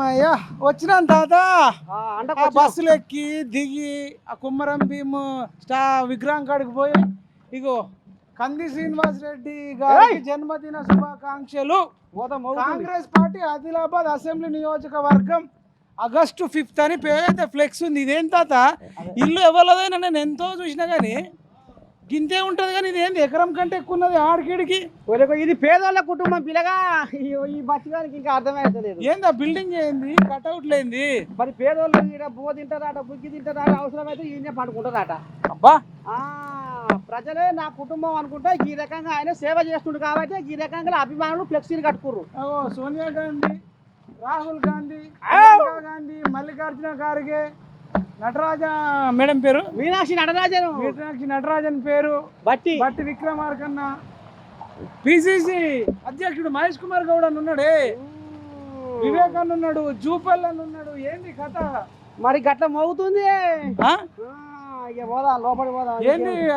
అయ్యా వచ్చినాను తాత. బస్సులు ఎక్కి దిగి ఆ కుమ్మరం భీము విగ్రహం కాడికి పోయి ఇగో కంది శ్రీనివాస్ రెడ్డి గారికి జన్మదిన శుభాకాంక్షలు. కాంగ్రెస్ పార్టీ ఆదిలాబాద్ అసెంబ్లీ నియోజకవర్గం ఆగస్టు 5th అని పేద ఫ్లెక్స్ ఉంది. ఇదేం తాత ఇల్లు ఎవరిదైనా నేను ఎంతో చూసినా కానీ గింతే ఉంటుంది కానీ ఇది ఏంది ఎకరం కంటే ఎక్కువ ఉన్నది ఆడికిడికి. ఇది పేదోళ్ళ కుటుంబం పిల్లగా ఈ బతికానికి ఇంకా అర్థమవుతలేదు. ఏంది ఆ బిల్డింగ్ ఏంది కట్అవుట్లు ఏంది? మరి పేదోళ్ళు ఈడ బువ్వ తింటారట, బుగ్గి తింటారట, అవసరమైతే ఈయనే పడుకుంటారట. అబ్బా ప్రజలే నా కుటుంబం అనుకుంటే ఈ రకంగా ఆయన సేవ చేస్తుండు కాబట్టి ఈ రకంగా అభిమానులు ఫ్లెక్సీలు కట్టుకుర్రు. సోనియా గాంధీ, రాహుల్ గాంధీ, ప్రియాంక గాంధీ, మల్లికార్జున ఖార్గే, నటరాజ మేడం పేరు మీనాక్షి నటరాజన్ పేరు, బట్టి విక్రమార్కన్న, పిసిసి అధ్యక్షుడు మహేష్ కుమార్ గౌడ్ అని ఉన్నాడే, వివేకాన్ని ఉన్నాడు, జూపల్ అని ఉన్నాడు. ఏంది కథ మరి గట్ల మోగుతుంది. ఇక పోదా లోపలికి పోదా. ఏంది